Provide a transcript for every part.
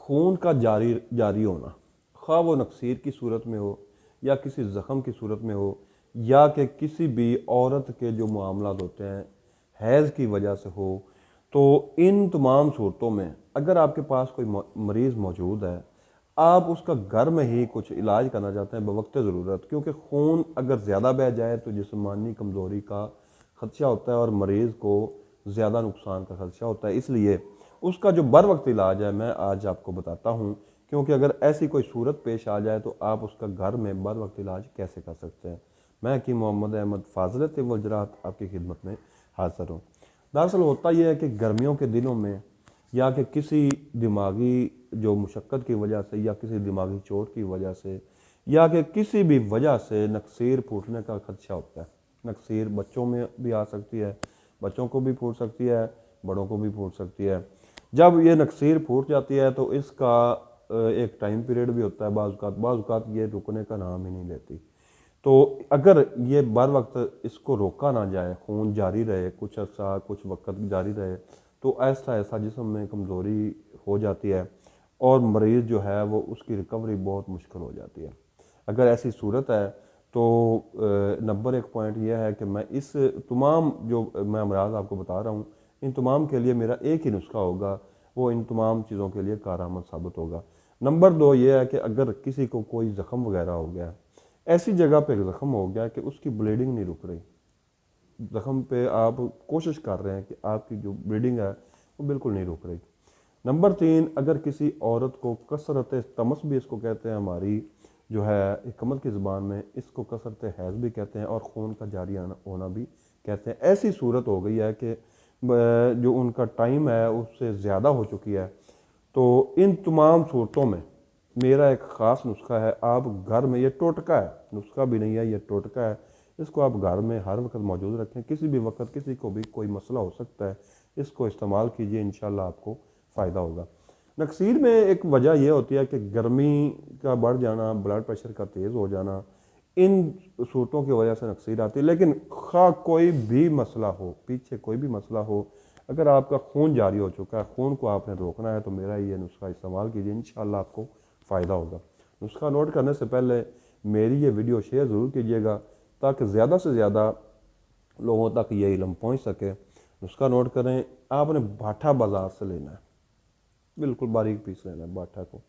खून का जारी जारी होना, खा वो नक्सीर की सूरत में हो या किसी ज़ख़म की सूरत में हो या कि किसी भी औरत के जो मामलात होते हैं हैज़ की वजह से हो, तो इन तमाम सूरतों में अगर आपके पास कोई मरीज़ मौजूद है, आप उसका घर में ही कुछ इलाज करना चाहते हैं बवक्त ज़रूरत, क्योंकि खून अगर ज़्यादा बह जाए तो जिस्मानी कमज़ोरी का खदशा होता है और मरीज़ को ज़्यादा नुकसान का खदशा होता है। इसलिए उसका जो बर वक्त इलाज है मैं आज आपको बताता हूँ, क्योंकि अगर ऐसी कोई सूरत पेश आ जाए तो आप उसका घर में बर वक्त इलाज कैसे कर सकते हैं। मैं हकीम मोहम्मद अहमद फाजिल तिब व जराहत आपकी खिदमत में हाजिर हूँ। दरअसल होता यह है कि गर्मियों के दिनों में या कि किसी दिमागी जो मुशक्क़त की वजह से या किसी दिमागी चोट की वजह से या कि किसी भी वजह से नक्सीर फूटने का खदशा होता है। नक्सीर बच्चों में भी आ सकती है, बच्चों को भी फूट सकती है, बड़ों को भी फूट सकती है। जब ये नक्सीर फूट जाती है तो इसका एक टाइम पीरियड भी होता है, बाज़ ये रुकने का नाम ही नहीं लेती। तो अगर ये बर वक्त इसको रोका ना जाए, खून जारी रहे, कुछ अर्सा कुछ वक्त जारी रहे, तो ऐसा ऐसा जिस्म में कमज़ोरी हो जाती है और मरीज़ जो है वो उसकी रिकवरी बहुत मुश्किल हो जाती है। अगर ऐसी सूरत है तो नंबर एक पॉइंट यह है कि मैं इस तमाम जो मैं अमराज आपको बता रहा हूँ, इन तमाम के लिए मेरा एक ही नुस्खा होगा, वो इन तमाम चीज़ों के लिए कारआमद साबित होगा। नंबर दो ये है कि अगर किसी को कोई ज़ख़म वगैरह हो गया, ऐसी जगह पे ज़ख़म हो गया कि उसकी ब्लीडिंग नहीं रुक रही, ज़ख़म पे आप कोशिश कर रहे हैं कि आपकी जो ब्लीडिंग है वो बिल्कुल नहीं रुक रही। नंबर तीन, अगर किसी औरत को कसरत तमस भी इसको कहते हैं, हमारी जो है हिकमत की ज़ुबान में इसको कसरत हैज़ भी कहते हैं और खून का जारी होना भी कहते हैं, ऐसी सूरत हो गई है कि जो उनका टाइम है उससे ज़्यादा हो चुकी है, तो इन तमाम सूरतों में मेरा एक ख़ास नुस्खा है। आप घर में, ये टोटका है, नुस्खा भी नहीं है, ये टोटका है, इसको आप घर में हर वक्त मौजूद रखें। किसी भी वक्त किसी को भी कोई मसला हो सकता है, इसको इस्तेमाल कीजिए, इंशाल्लाह आपको फ़ायदा होगा। नक्सीर में एक वजह यह होती है कि गर्मी का बढ़ जाना, ब्लड प्रेशर का तेज़ हो जाना, इन सूरतों की वजह से नक्सीर आती है। लेकिन खा कोई भी मसला हो, पीछे कोई भी मसला हो, अगर आपका खून जारी हो चुका है, खून को आपने रोकना है, तो मेरा ये नुस्खा इस्तेमाल कीजिए, इंशाल्लाह आपको फ़ायदा होगा। नुस्खा नोट करने से पहले मेरी ये वीडियो शेयर ज़रूर कीजिएगा ताकि ज़्यादा से ज़्यादा लोगों तक ये इल्म पहुँच सके। नुस्खा नोट करें, आपने बाठा बाज़ार से लेना है, बिल्कुल बारीक पीस लेना है बाठा को।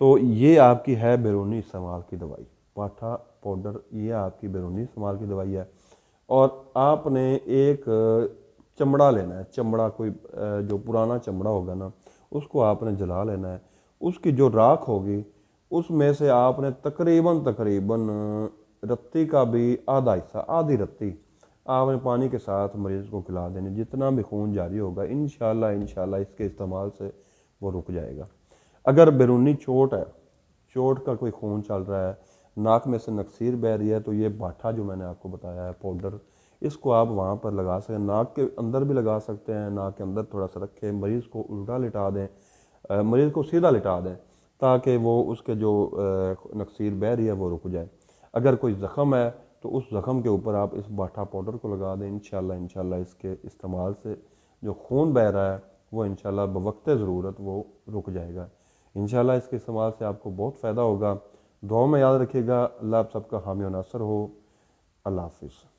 तो ये आपकी है बैरूनी इस्तेमाल की दवाई, बाठा पाउडर, ये आपकी बैरूनी इस्तेमाल की दवाई है। और आपने एक चमड़ा लेना है, चमड़ा कोई जो पुराना चमड़ा होगा ना, उसको आपने जला लेना है। उसकी जो राख होगी उसमें से आपने तकरीबन रत्ती का भी आधा हिस्सा, आधी रत्ती आपने पानी के साथ मरीज़ को खिला देनी। जितना भी खून जारी होगा इंशाल्लाह इसके इस्तेमाल से वो रुक जाएगा। अगर बैरूनी चोट है, चोट का कोई खून चल रहा है, नाक में से नक्सीर बह रही है, तो ये बाठा जो मैंने आपको बताया है पाउडर, इसको आप वहाँ पर लगा सकते हैं, नाक के अंदर भी लगा सकते हैं, नाक के अंदर थोड़ा सा रखें, मरीज़ को उल्टा लिटा दें, मरीज़ को सीधा लिटा दें ताकि वो उसके जो नक्सीर बह रही है वो रुक जाए। अगर कोई ज़ख़म है तो उस ज़ख़म के ऊपर आप इस बाठा पाउडर को लगा दें, इंशाल्लाह इसके इस्तेमाल से जो खून बह रहा है वो इंशाल्लाह बवक्त ज़रूरत वो रुक जाएगा। इंशाल्लाह इसके इस्तेमाल से आपको बहुत फ़ायदा होगा। दुआ में याद रखिएगा। अल्लाह आप सबका हामी और नासर हो। अल्लाह हाफ़िज़।